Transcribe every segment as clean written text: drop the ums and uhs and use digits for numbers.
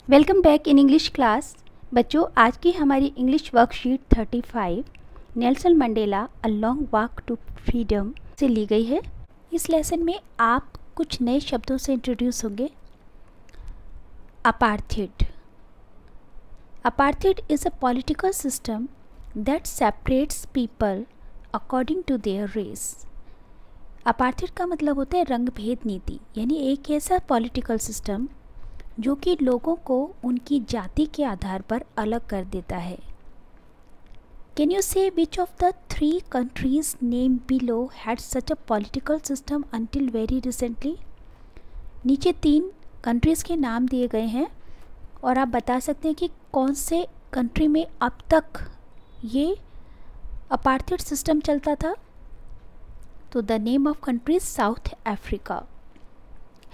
Welcome back in English class. बच्चों, आज की हमारी English worksheet 35 Nelson Mandela a long walk to freedom से ली गई है। इस लेसन में आप कुछ नए शब्दों से इंट्रोड्यूस होंगे। Apartheid. Apartheid is a political system that separates people according to their race. Apartheid का मतलब होता है रंग भेद नीति, यानी एक ऐसा पॉलिटिकल सिस्टम जो कि लोगों को उनकी जाति के आधार पर अलग कर देता है। कैन यू से which of the 3 countries name below had such a political system until very recently? नीचे 3 कंट्रीज़ के नाम दिए गए हैं और आप बता सकते हैं कि कौन से कंट्री में अब तक ये अपार्थाइड सिस्टम चलता था। तो the name of country is south Africa.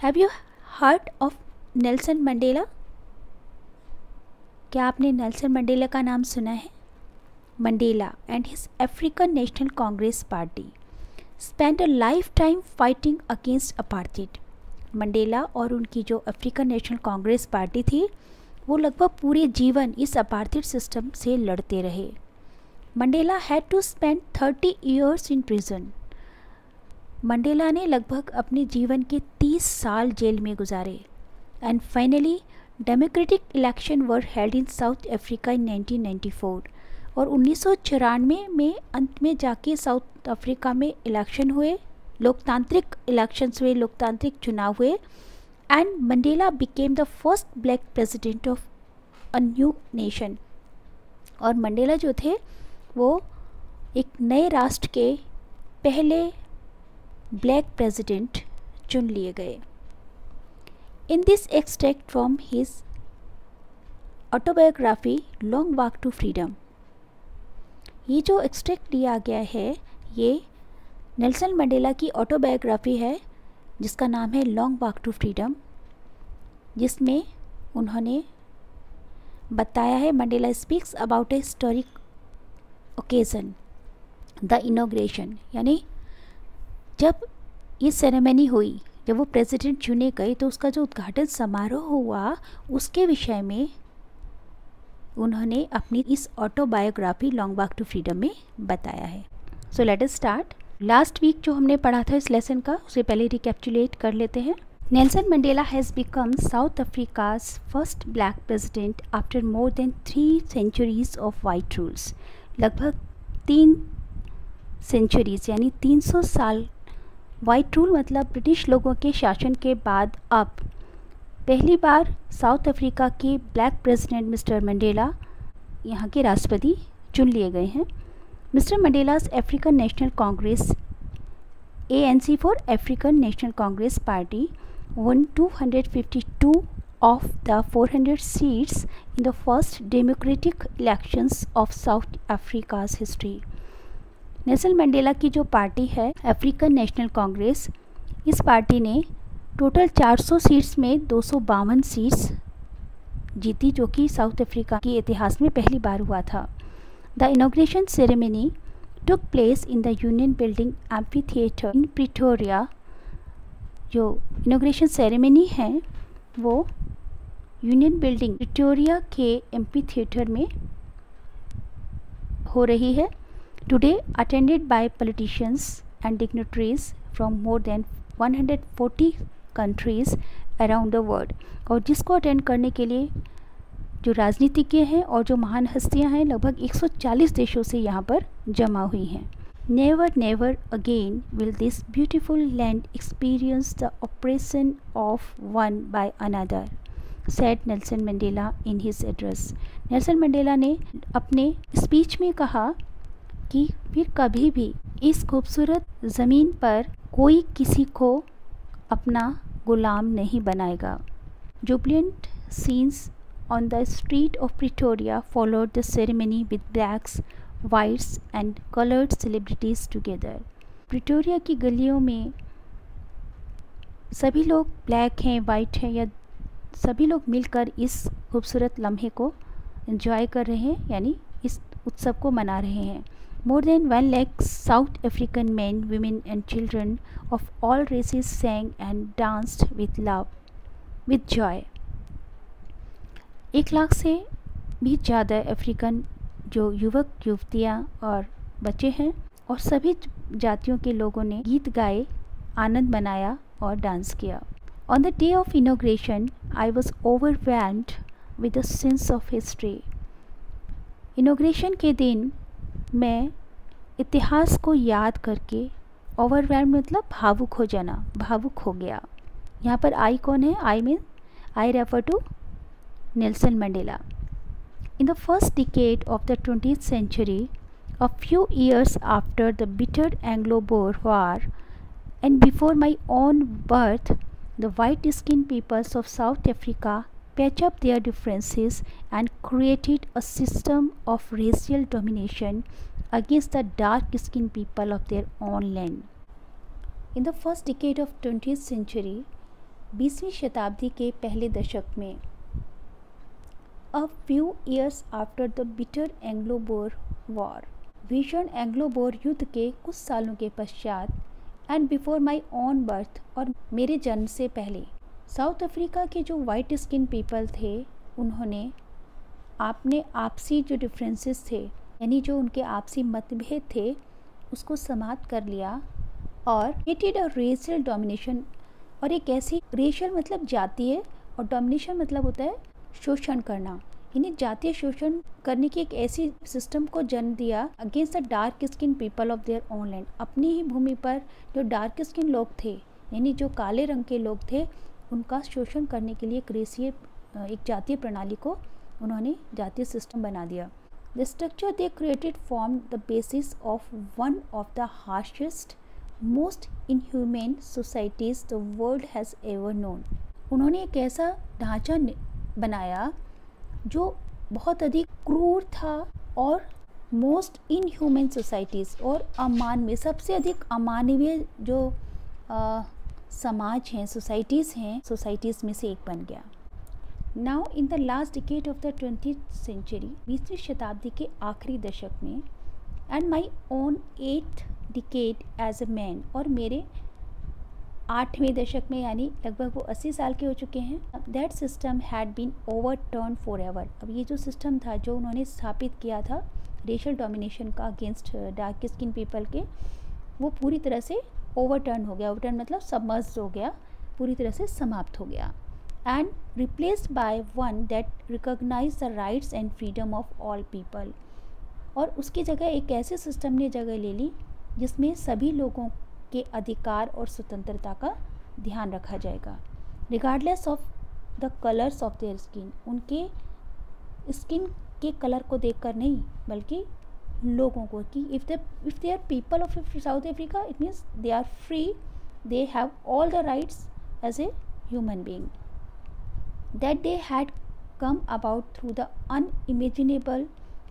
Have you heard of Nelson Mandela? क्या आपने नेल्सन मंडेला का नाम सुना है? Mandela and his African National Congress party spend a life time fighting against apartheid. Mandela और उनकी जो अफ्रीकन नेशनल कांग्रेस पार्टी थी वो लगभग पूरे जीवन इस अपार्थाइड सिस्टम से लड़ते रहे। Mandela had to spend 30 years in prison. Mandela ने लगभग अपने जीवन के 30 साल जेल में गुजारे। And finally, democratic election were held in South Africa in 1994 और 1994 में अंत में जाके साउथ अफ्रीका में इलेक्शन हुए, लोकतांत्रिक इलेक्शंस हुए, लोकतांत्रिक चुनाव हुए and Mandela became the first black president of a new nation. और मंडेला जो थे वो एक नए राष्ट्र के पहले ब्लैक प्रेसिडेंट चुन लिए गए। In this extract from his autobiography Long Walk to Freedom, ये जो एक्सट्रैक्ट लिया गया है ये नेल्सन मंडेला की ऑटोबायोग्राफी है जिसका नाम है लॉन्ग वॉक टू फ्रीडम, जिसमें उन्होंने बताया है Mandela speaks about A historic occasion the inauguration, यानी जब ये सेरेमनी हुई, जब वो प्रेसिडेंट चुने गए तो उसका जो उद्घाटन समारोह हुआ उसके विषय में उन्होंने अपनी इस autobiography long walk to freedom में बताया है। So let us start. Last week जो हमने पढ़ा था इस लेसन का उसे पहले रिकैप्चुलेट कर लेते हैं। Nelson Mandela has become south Africa's first black president after more than 3 centuries of white rules. लगभग 3 सेंचुरीज यानी 300 साल वाइट रूल मतलब ब्रिटिश लोगों के शासन के बाद अब पहली बार साउथ अफ्रीका के ब्लैक प्रेसिडेंट मिस्टर मंडेला यहाँ के राष्ट्रपति चुन लिए गए हैं। Mister Mandela's African National Congress ANC for African National Congress party won 252 of the 400 seats in the first democratic elections of South Africa's history। Nelson Mandela की जो पार्टी है अफ्रीकन नेशनल कांग्रेस, इस पार्टी ने टोटल 400 सीट्स में 252 seats जीती, जो कि south Africa के इतिहास में पहली बार हुआ था। The inauguration ceremony took place in the union building amphi theatre in Pretoria. जो इनॉग्रेशन सेरेमनी है वो यूनियन बिल्डिंग प्रिटोरिया के एम्फी थिएटर में हो रही है। Today attended by politicians and dignitaries from more than 140 countries around the world, और जिसको अटेंड करने के लिए जो राजनीतिज्ञ हैं और जो महान हस्तियां हैं लगभग 140 देशों से यहाँ पर जमा हुई हैं। Never never again will this beautiful land experience the oppression of one by another, said Nelson Mandela in his address। Nelson Mandela ने अपने स्पीच में कहा कि फिर कभी भी इस खूबसूरत ज़मीन पर कोई किसी को अपना गुलाम नहीं बनाएगा। Jubilant scenes on the street of Pretoria followed the ceremony with blacks, whites and coloured celebrities together. Pretoria की गलियों में सभी लोग ब्लैक हैं, वाइट हैं, या सभी लोग मिलकर इस खूबसूरत लम्हे को एंजॉय कर रहे हैं, यानी इस उत्सव को मना रहे हैं। More than 1 lakh South African men, women and children of all races sang and danced with love, with joy. 1 lakh से भी ज़्यादा अफ्रीकन जो युवक युवतियाँ और बच्चे हैं और सभी जातियों के लोगों ने गीत गाए, आनंद मनाया और डांस किया। On the day of inauguration I was overwhelmed with a sense of history. Inauguration के दिन मैं इतिहास को याद करके, ओवरवेल्म मतलब भावुक हो जाना, भावुक हो गया। यहाँ पर आई कौन है? I refer to Nelson Mandela. In the first decade of the 20th century, a few years after the bitter Anglo-Boer War and before my own birth, the white-skinned peoples of South Africa patched up their differences and created a system of racial domination against the dark-skinned people of their own land. In the first decade of 20th century, 20वीं शताब्दी के पहले दशक में, A few years after the bitter Anglo-Boer War, भीषण Anglo-bore युद्ध के कुछ सालों के पश्चात, and before my own birth और मेरे जन्म से पहले, साउथ अफ्रीका के जो वाइट स्किन पीपल थे उन्होंने आपने आपसी जो डिफरेंसेस थे, यानी जो उनके आपसी मतभेद थे, उसको समाप्त कर लिया और क्रिएटेड अ रेशियल डोमिनेशन। और एक ऐसी, रेशियल मतलब जातीय और डोमिनेशन मतलब होता है शोषण करना, यानी जातीय शोषण करने की एक ऐसी सिस्टम को जन्म दिया against the dark skin people of their own land. अपनी ही भूमि पर जो डार्क स्किन लोग थे, यानी जो काले रंग के लोग थे, उनका शोषण करने के लिए एक जातीय प्रणाली को उन्होंने जातीय सिस्टम बना दिया। The structure they created form the basis of one of the harshest most inhuman societies the world has ever known. उन्होंने एक ऐसा ढांचा बनाया जो बहुत अधिक क्रूर था और मोस्ट इनह्यूमन सोसाइटीज़ और अमानवीय, सबसे अधिक अमानवीय जो समाज हैं, सोसाइटीज़ में से एक बन गया। Now in the last decade of the 20th century, 20वीं शताब्दी के आखिरी दशक में, and my own 8th decade as a man, और मेरे 8वें दशक में, यानी लगभग वो 80 साल के हो चुके हैं, that system had been overturn forever. अब ये जो सिस्टम था जो उन्होंने स्थापित किया था रेशियल डोमिनेशन का अगेंस्ट डार्क स्किन पीपल के, वो पूरी तरह से ओवरटर्न हो गया। ओवरटर्न मतलब सबमर्ज्ड हो गया, पूरी तरह से समाप्त हो गया। And replaced by one that recognise the rights and freedom of all people. और उसकी जगह एक ऐसे सिस्टम ने जगह ले ली जिसमें सभी लोगों के अधिकार और स्वतंत्रता का ध्यान रखा जाएगा, regardless of the colours of their skin. उनके स्किन के कलर को देखकर नहीं, बल्कि लोगों को, कि if they are people of South Africa, it means they are free, they have all the rights as a human being. That day had come about through the unimaginable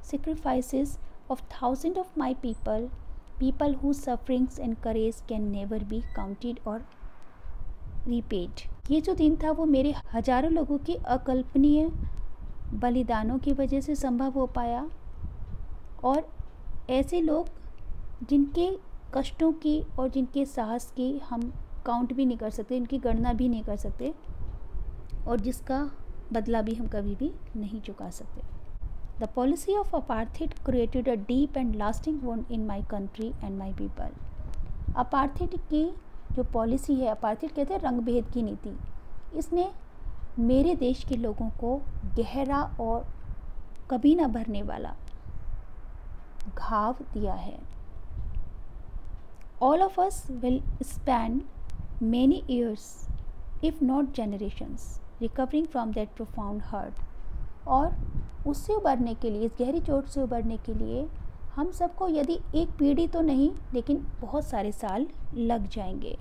sacrifices of thousands of my people whose sufferings and courage can never be counted or repaid। ये जो दिन था वो मेरे हजारों लोगों की अकल्पनीय बलिदानों की वजह से संभव हो पाया, और ऐसे लोग जिनके कष्टों की और जिनके साहस की हम काउंट भी नहीं कर सकते, इनकी गणना भी नहीं कर सकते, और जिसका बदला भी हम कभी भी नहीं चुका सकते। The policy of apartheid created a deep and lasting wound in my country and my people। Apartheid की जो पॉलिसी है, अपार्थेड कहते हैं रंग भेद की नीति, इसने मेरे देश के लोगों को गहरा और कभी ना भरने वाला घाव दिया है। All of us will spend many years, if not generations, recovering from that profound hurt। और उससे उबरने के लिए, इस गहरी चोट से उबरने के लिए हम सबको यदि एक पीढ़ी तो नहीं, लेकिन बहुत सारे साल लग जाएंगे।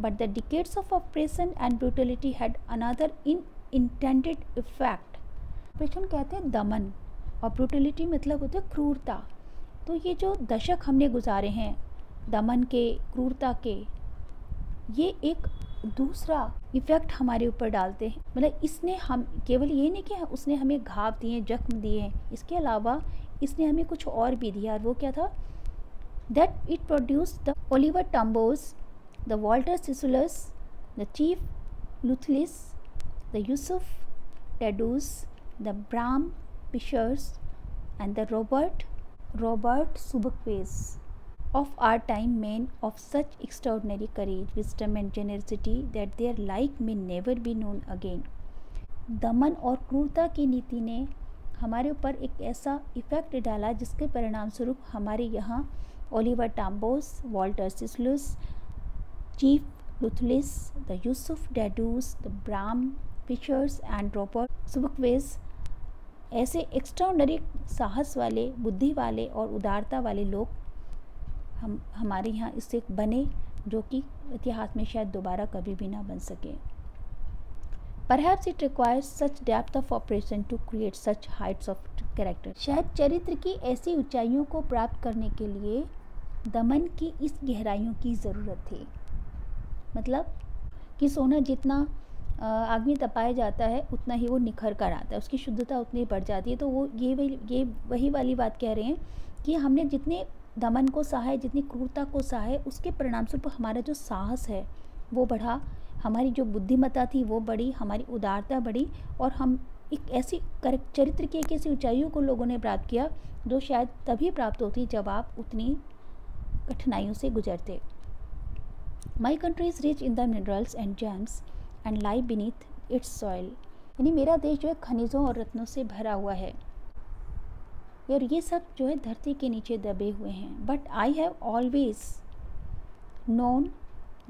But the decades of operation and brutality had another unintended effect. Operation कहते हैं दमन, और ब्रूटलिटी मतलब होता है क्रूरता। तो ये जो दशक हमने गुजारे हैं दमन के, क्रूरता के, ये एक दूसरा इफ़ेक्ट हमारे ऊपर डालते हैं। मतलब इसने हम केवल ये नहीं कि उसने हमें घाव दिए, जख्म दिए, इसके अलावा इसने हमें कुछ और भी दिया। और वो क्या था? That it produced the Oliver Tambos, the Walter Sisulus, the Chief Luthulis, the Yusuf Dadoos, the Bram Fischers and the Robert Subakwe's of our time, men of such extraordinary courage, wisdom and generosity that their like may never be known again. दमन और क्रूरता की नीति ने हमारे ऊपर एक ऐसा effect डाला जिसके परिणाम स्वरूप हमारे यहाँ Oliver Tambos, Walter Sisulus, Chief Luthulis, the Yusuf Dadoos, the Bram Fischers and Robert Sobukwes ऐसे एक्स्ट्राऑर्डिनरी साहस वाले, बुद्धि वाले और उदारता वाले लोग हमारे यहाँ इससे बने जो कि इतिहास में शायद दोबारा कभी भी ना बन सके. Perhaps it requires such depth of operation to create such heights of character. शायद चरित्र की ऐसी ऊंचाइयों को प्राप्त करने के लिए दमन की इस गहराइयों की ज़रूरत थी. मतलब कि सोना जितना आग में तपाया जाता है उतना ही वो निखर कर आता है, उसकी शुद्धता उतनी बढ़ जाती है. तो वो ये वही वाली बात कह रहे हैं कि हमने जितने दमन को सहा है, जितनी क्रूरता को सहा है, उसके परिणामस्वरूप हमारा जो साहस है वो बढ़ा, हमारी जो बुद्धिमत्ता थी वो बढ़ी, हमारी उदारता बढ़ी और हम एक ऐसी चरित्र की एक ऐसी ऊंचाइयों को लोगों ने प्राप्त किया जो शायद तभी प्राप्त होती जब आप उतनी कठिनाइयों से गुजरते. My country is rich in the minerals and James and lie beneath it's soil. यानी मेरा देश जो है खनिजों और रत्नों से भरा हुआ है और ये सब जो है धरती के नीचे दबे हुए हैं. But I have always known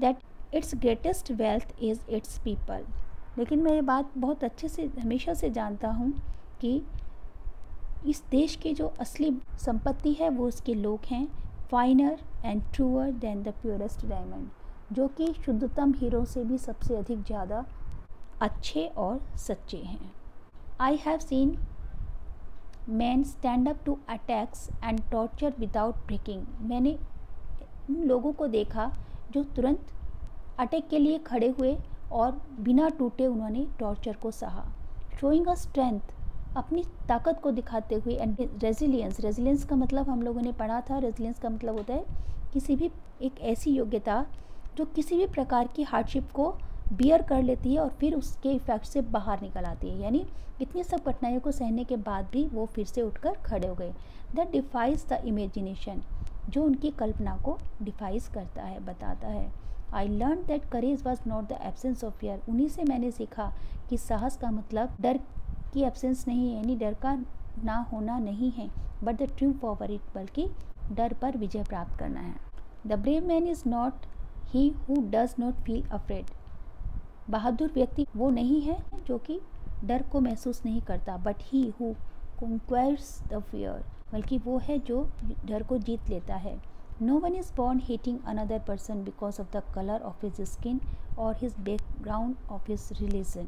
that it's greatest wealth is its people. लेकिन मैं ये बात बहुत अच्छे से हमेशा से जानता हूँ कि इस देश की जो असली संपत्ति है वो उसके लोग हैं. Finer and truer than the purest diamond, जो कि शुद्धतम हीरो से भी सबसे अधिक ज़्यादा अच्छे और सच्चे हैं. I have seen man stand up to attacks and torture without breaking. मैंने उन लोगों को देखा जो तुरंत अटैक के लिए खड़े हुए और बिना टूटे उन्होंने टॉर्चर को सहा. शोइंग अ स्ट्रेंथ, अपनी ताकत को दिखाते हुए, एंड रेजिलियंस का मतलब हम लोगों ने पढ़ा था. रेजिलियंस का मतलब होता है किसी भी एक ऐसी योग्यता जो किसी भी प्रकार की हार्डशिप को बियर कर लेती है और फिर उसके इफेक्ट से बाहर निकल आती है. यानी इतनी सब कठिनाइयों को सहने के बाद भी वो फिर से उठकर खड़े हो गए. दैट डिफाइज द इमेजिनेशन, जो उनकी कल्पना को डिफाइज करता है, बताता है. I learn that courage was not the absence of fear. उन्हीं से मैंने सीखा कि साहस का मतलब डर की एब्सेंस नहीं है, यानी डर का ना होना नहीं है, but the triumph over it, बल्कि डर पर विजय प्राप्त करना है. The brave man is not he who does not feel afraid. बहादुर व्यक्ति वो नहीं है जो कि डर को महसूस नहीं करता, but he who conquers the fear, बल्कि वो है जो डर को जीत लेता है. No one is born hating another person because of the colour of his skin और his background of his religion.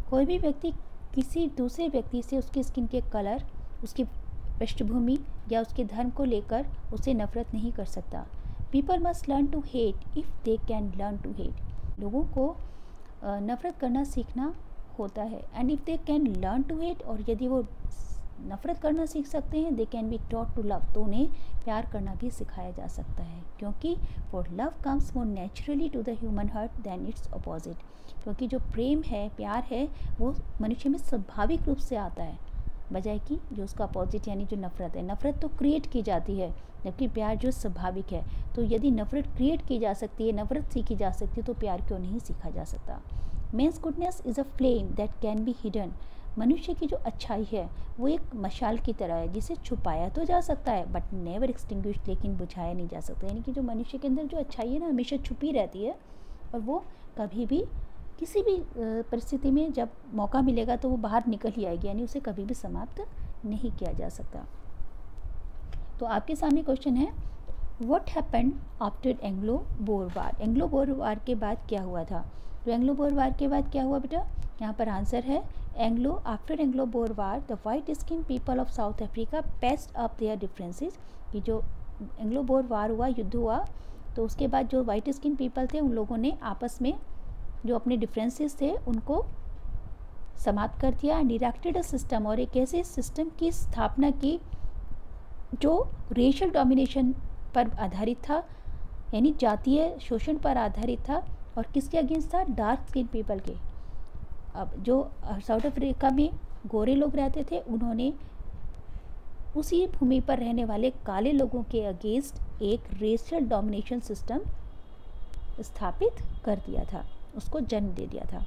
कोई भी व्यक्ति किसी दूसरे व्यक्ति से उसकी स्किन के कलर, उसकी पृष्ठभूमि या उसके धर्म को लेकर उसे नफरत नहीं कर सकता. People must learn to hate if they can learn to hate. लोगों को नफ़रत करना सीखना होता है. And if they can learn to hate, और यदि वो नफ़रत करना सीख सकते हैं, they can be taught to love, तो उन्हें प्यार करना भी सिखाया जा सकता है. क्योंकि for love comes more naturally to the human heart than its opposite. क्योंकि जो प्रेम है, प्यार है, वो मनुष्य में स्वाभाविक रूप से आता है, बजाय कि जो उसका अपोजिट यानी जो नफ़रत है. नफ़रत तो क्रिएट की जाती है, जबकि प्यार जो स्वाभाविक है. तो यदि नफ़रत क्रिएट की जा सकती है, नफ़रत सीखी जा सकती है, तो प्यार क्यों नहीं सीखा जा सकता. Men's goodness is a flame that can be hidden. मनुष्य की जो अच्छाई है वो एक मशाल की तरह है जिसे छुपाया तो जा सकता है, बट नेवर एक्सटिंग्विश, लेकिन बुझाया नहीं जा सकता. यानी कि जो मनुष्य के अंदर जो अच्छाई है ना, हमेशा छुपी रहती है और वो कभी भी किसी भी परिस्थिति में जब मौका मिलेगा तो वो बाहर निकल ही आएगी, यानी उसे कभी भी समाप्त नहीं किया जा सकता. तो आपके सामने क्वेश्चन है, what happened after Anglo Boer war. Anglo Boer war के बाद क्या हुआ था. तो एंग्लो बोर वार के बाद क्या हुआ बेटा, यहाँ पर आंसर है after Anglo Boer war the white skin people of South Africa paste up there differences. कि जो एंग्लो बोर वार हुआ, युद्ध हुआ, तो उसके बाद जो वाइट स्किन पीपल थे उन लोगों ने आपस में जो अपने डिफरेंसेस थे उनको समाप्त कर दिया. एंड इरेक्टेड अ सिस्टम, और एक ऐसे सिस्टम की स्थापना की जो रेशियल डोमिनेशन पर आधारित था, यानी जातीय शोषण पर आधारित था. और किसके अगेंस्ट था, डार्क स्किन पीपल के. अब जो साउथ अफ्रीका में गोरे लोग रहते थे, उन्होंने उसी भूमि पर रहने वाले काले लोगों के अगेंस्ट एक रेशियल डोमिनेशन सिस्टम स्थापित कर दिया था, उसको जन्म दे दिया था।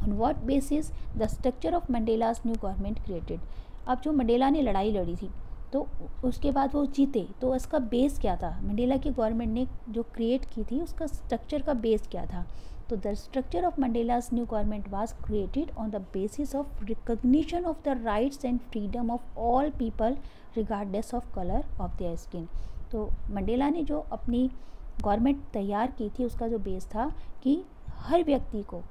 On what basis the structure of Mandela's new government created. अब जो मंडेला ने लड़ाई लड़ी थी तो उसके बाद वो जीते, तो उसका बेस क्या था, मंडेला की गवर्नमेंट ने जो क्रिएट की थी उसका स्ट्रक्चर का बेस क्या था। तो the structure of Mandela's new government was created on the basis of recognition of the rights and freedom of all people regardless of colour of their skin. तो मंडेला ने जो अपनी गवर्नमेंट तैयार की थी उसका जो बेस था कि हर व्यक्ति को,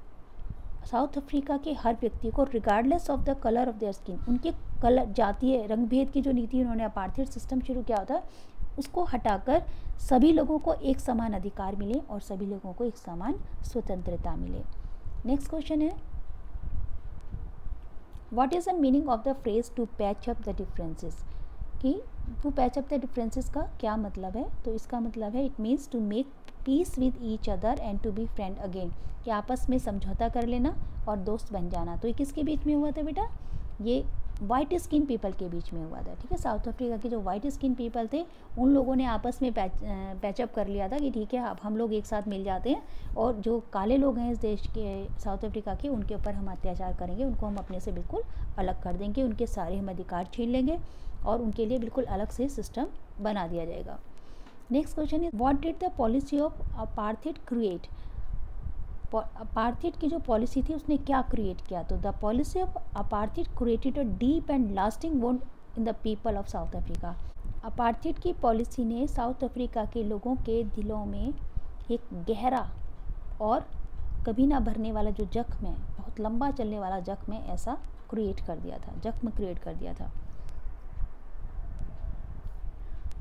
साउथ अफ्रीका के हर व्यक्ति को regardless of the colour of their skin, उनके कलर, जातीय रंग भेद की जो नीति उन्होंने अपार्थाइड सिस्टम शुरू किया था उसको हटाकर सभी लोगों को एक समान अधिकार मिले और सभी लोगों को एक समान स्वतंत्रता मिले। नेक्स्ट क्वेश्चन है, what is the meaning of the phrase to patch up the differences, कि to patch up the differences का क्या मतलब है। तो इसका मतलब है it means to make peace with each other and to be friend again, कि आपस में समझौता कर लेना और दोस्त बन जाना। तो ये किसके बीच में हुआ था बेटा, ये वाइट स्किन पीपल के बीच में हुआ था। ठीक है, साउथ अफ्रीका के जो वाइट स्किन पीपल थे उन लोगों ने आपस में पैचअप कर लिया था कि ठीक है अब हम लोग एक साथ मिल जाते हैं और जो काले लोग हैं इस देश के, साउथ अफ्रीका के, उनके ऊपर हम अत्याचार करेंगे, उनको हम अपने से बिल्कुल अलग कर देंगे, उनके सारे हम अधिकार छीन लेंगे और उनके लिए बिल्कुल अलग से सिस्टम बना दिया जाएगा। Next question is what did the policy of apartheid create. Apartheid की जो पॉलिसी थी उसने क्या क्रिएट किया। तो the policy of apartheid created a deep and lasting wound in the people of South Africa. Apartheid की पॉलिसी ने south Africa के लोगों के दिलों में एक गहरा और कभी ना भरने वाला जो जख्म है, बहुत लंबा चलने वाला जख्म है, ऐसा क्रिएट कर दिया था, जख्म क्रिएट कर दिया था।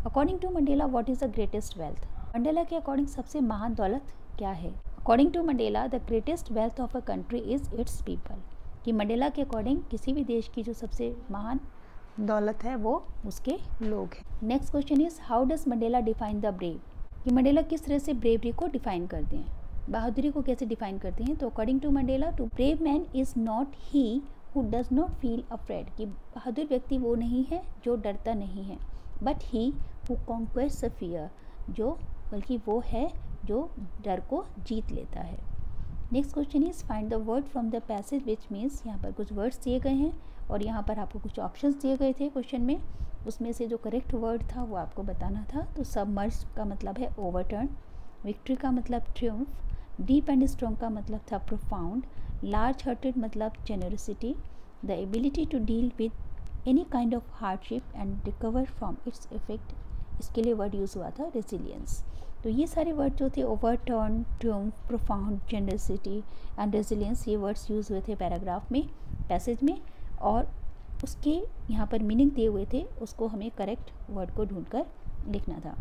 According to Mandela what is the greatest wealth. Mandela के अकॉर्डिंग सबसे महान दौलत क्या है। According to Mandela the greatest wealth of a country is its people, कि मंडेला के अकॉर्डिंग किसी भी देश की जो सबसे महान दौलत है वो उसके लोग हैं। Next question is how does Mandela define the brave, कि मंडेला किस तरह से ब्रेवरी को डिफाइन करते हैं, बहादुरी को कैसे डिफाइन करते हैं। तो according to Mandela to brave man is not he who does not feel afraid, कि बहादुर व्यक्ति वो नहीं है जो डरता नहीं है, but he who conquest fear, जो बल्कि वो है जो डर को जीत लेता है। Next question is find the word from the passage which means, यहाँ पर कुछ वर्ड्स दिए गए हैं और यहाँ पर आपको कुछ ऑप्शंस दिए गए थे क्वेश्चन में, उसमें से जो करेक्ट वर्ड था वो आपको बताना था। तो सबमर्ज का मतलब है ओवरटर्न, विक्ट्री का मतलब ट्रियम्फ, डीप एंड स्ट्रॉन्ग का मतलब था प्रोफाउंड, लार्ज हार्टेड मतलब generosity, the ability to deal with any kind of hardship and recover from its effect, इसके लिए वर्ड यूज़ हुआ था रेजिलियंस। तो ये सारे वर्ड जो थे overturn, Triumph, profound, generosity and resilience, ये वर्ड्स यूज़ हुए थे पैराग्राफ में, पैसेज में, और उसके यहाँ पर मीनिंग दिए हुए थे, उसको हमें करेक्ट वर्ड को ढूंढकर लिखना था।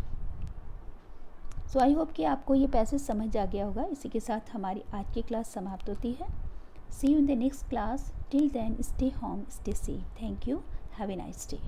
सो आई होप कि आपको ये पैसेज समझ आ गया होगा। इसी के साथ हमारी आज की क्लास समाप्त होती है। See you in the next class, till then stay home, stay safe, thank you, have a nice day.